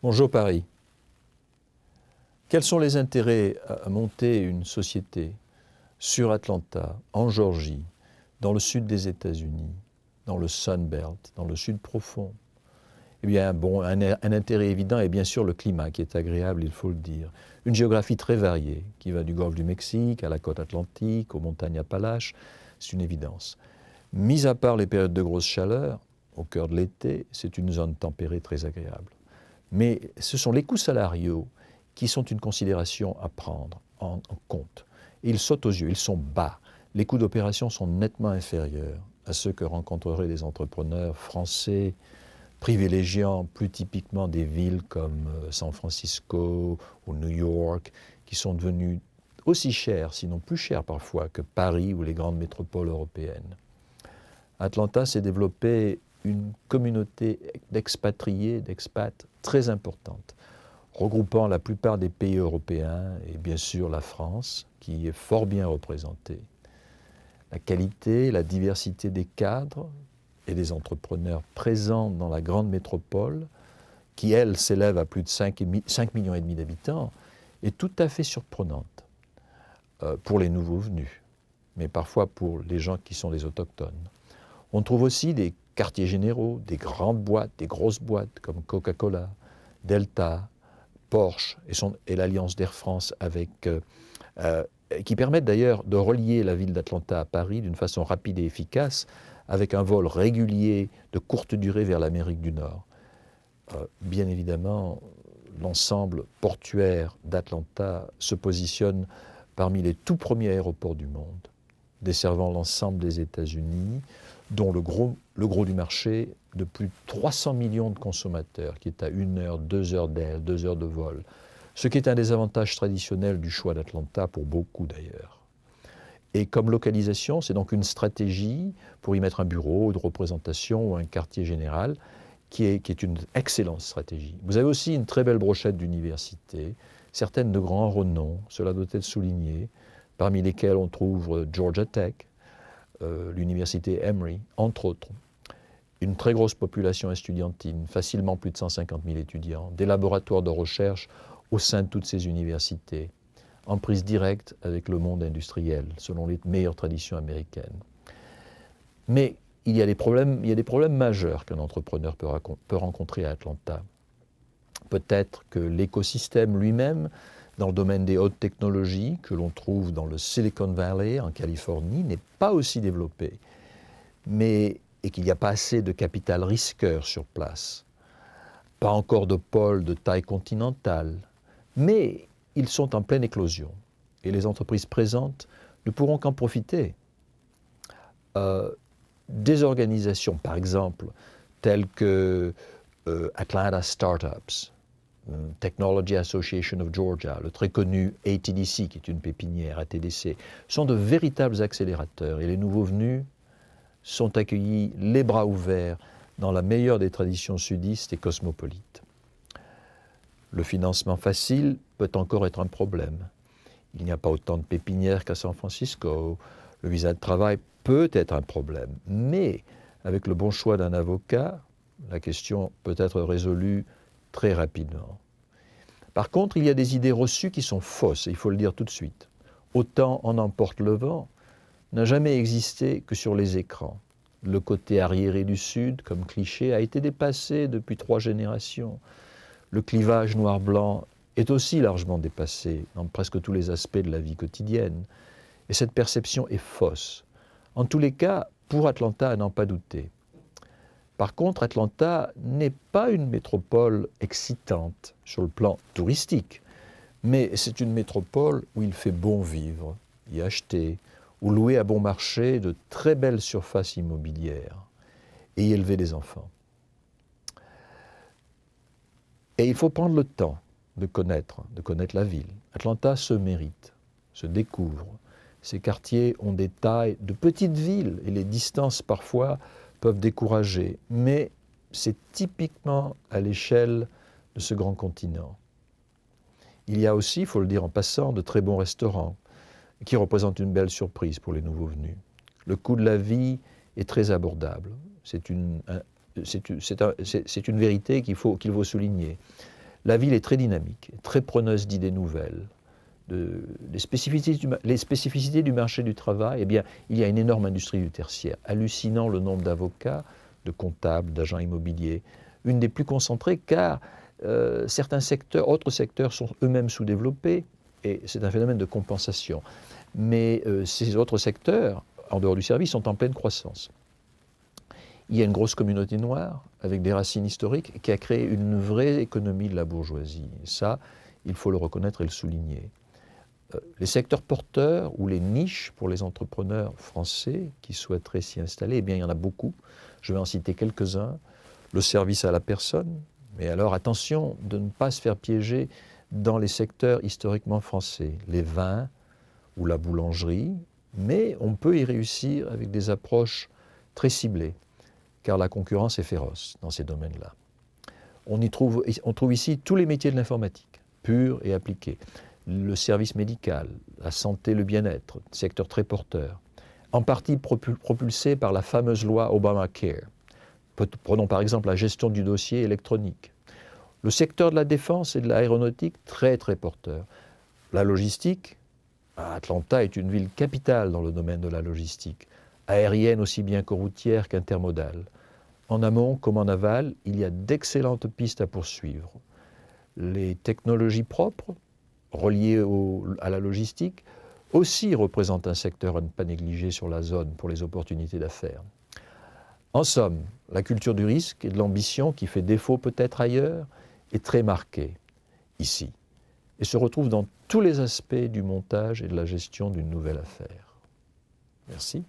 Bonjour Paris. Quels sont les intérêts à monter une société sur Atlanta, en Géorgie, dans le sud des États-Unis, dans le Sunbelt, dans le sud profond? Eh bien, un intérêt évident est bien sûr le climat qui est agréable, il faut le dire. Une géographie très variée qui va du golfe du Mexique à la côte atlantique, aux montagnes Appalaches, c'est une évidence. Mis à part les périodes de grosse chaleur, au cœur de l'été, c'est une zone tempérée très agréable. Mais ce sont les coûts salariaux qui sont une considération à prendre en compte. Et ils sautent aux yeux, ils sont bas. Les coûts d'opération sont nettement inférieurs à ceux que rencontreraient les entrepreneurs français, privilégiant plus typiquement des villes comme San Francisco ou New York, qui sont devenues aussi chères, sinon plus chères parfois, que Paris ou les grandes métropoles européennes. Atlanta s'est développée une communauté d'expatriés, d'expats très importante, regroupant la plupart des pays européens et bien sûr la France, qui est fort bien représentée. La qualité, la diversité des cadres et des entrepreneurs présents dans la grande métropole, qui elle s'élève à plus de 5,5 millions d'habitants, est tout à fait surprenante pour les nouveaux venus, mais parfois pour les gens qui sont des autochtones. On trouve aussi des quartiers généraux, des grandes boîtes, des grosses boîtes comme Coca-Cola, Delta, Porsche et l'alliance d'Air France qui permettent d'ailleurs de relier la ville d'Atlanta à Paris d'une façon rapide et efficace avec un vol régulier de courte durée vers l'Amérique du Nord. Bien évidemment, l'ensemble portuaire d'Atlanta se positionne parmi les tout premiers aéroports du monde, desservant l'ensemble des États-Unis, dont le gros du marché de plus de 300 millions de consommateurs, qui est à 1 heure, 2 heures d'aile, 2 heures de vol. Ce qui est un des avantages traditionnels du choix d'Atlanta, pour beaucoup d'ailleurs. Et comme localisation, c'est donc une stratégie pour y mettre un bureau de représentation ou un quartier général, qui est une excellente stratégie. Vous avez aussi une très belle brochette d'universités, certaines de grands renoms, cela doit être souligné, parmi lesquelles on trouve Georgia Tech, l'université Emory, entre autres. Une très grosse population estudiantine, facilement plus de 150 000 étudiants, des laboratoires de recherche au sein de toutes ces universités, en prise directe avec le monde industriel, selon les meilleures traditions américaines. Mais il y a des problèmes majeurs qu'un entrepreneur peut rencontrer à Atlanta. Peut-être que l'écosystème lui-même, dans le domaine des hautes technologies, que l'on trouve dans le Silicon Valley, en Californie, n'est pas aussi développé, et qu'il n'y a pas assez de capital risqueur sur place. Pas encore de pôles de taille continentale, mais ils sont en pleine éclosion, et les entreprises présentes ne pourront qu'en profiter. Des organisations, par exemple, telles que Atlanta Startups, Technology Association of Georgia, le très connu ATDC, qui est une pépinière, ATDC, sont de véritables accélérateurs et les nouveaux venus sont accueillis les bras ouverts dans la meilleure des traditions sudistes et cosmopolites. Le financement facile peut encore être un problème. Il n'y a pas autant de pépinières qu'à San Francisco. Le visa de travail peut être un problème, mais avec le bon choix d'un avocat, la question peut être résolue très rapidement. Par contre, il y a des idées reçues qui sont fausses, et il faut le dire tout de suite. Autant en emporte le vent n'a jamais existé que sur les écrans. Le côté arriéré du Sud, comme cliché, a été dépassé depuis 3 générations. Le clivage noir-blanc est aussi largement dépassé dans presque tous les aspects de la vie quotidienne. Et cette perception est fausse. En tous les cas, pour Atlanta, à n'en pas douter. Par contre, Atlanta n'est pas une métropole excitante sur le plan touristique, mais c'est une métropole où il fait bon vivre, y acheter, ou louer à bon marché de très belles surfaces immobilières et y élever des enfants. Et il faut prendre le temps de connaître la ville. Atlanta se mérite, se découvre. Ces quartiers ont des tailles de petites villes et les distances parfois peuvent décourager, mais c'est typiquement à l'échelle de ce grand continent. Il y a aussi, il faut le dire en passant, de très bons restaurants qui représentent une belle surprise pour les nouveaux venus. Le coût de la vie est très abordable. C'est une vérité qu'il faut souligner. La ville est très dynamique, très preneuse d'idées nouvelles. Les spécificités du marché du travail, eh bien, il y a une énorme industrie du tertiaire, hallucinant le nombre d'avocats, de comptables, d'agents immobiliers, une des plus concentrées car certains secteurs, autres secteurs sont eux-mêmes sous-développés et c'est un phénomène de compensation. Mais ces autres secteurs, en dehors du service, sont en pleine croissance. Il y a une grosse communauté noire avec des racines historiques qui a créé une vraie économie de la bourgeoisie. Et ça, il faut le reconnaître et le souligner. Les secteurs porteurs ou les niches pour les entrepreneurs français qui souhaiteraient s'y installer, eh bien, il y en a beaucoup. Je vais en citer quelques-uns. Le service à la personne, mais alors attention de ne pas se faire piéger dans les secteurs historiquement français, les vins ou la boulangerie, mais on peut y réussir avec des approches très ciblées, car la concurrence est féroce dans ces domaines-là. On trouve ici tous les métiers de l'informatique, purs et appliqués. Le service médical, la santé, le bien-être, secteur très porteur, en partie propulsé par la fameuse loi Obamacare. Prenons par exemple la gestion du dossier électronique. Le secteur de la défense et de l'aéronautique, très très porteur. La logistique, Atlanta est une ville capitale dans le domaine de la logistique, aérienne aussi bien que routière qu'intermodale. En amont comme en aval, il y a d'excellentes pistes à poursuivre. Les technologies propres, reliées à la logistique, aussi représentent un secteur à ne pas négliger sur la zone pour les opportunités d'affaires. En somme, la culture du risque et de l'ambition qui fait défaut peut-être ailleurs est très marquée ici et se retrouve dans tous les aspects du montage et de la gestion d'une nouvelle affaire. Merci.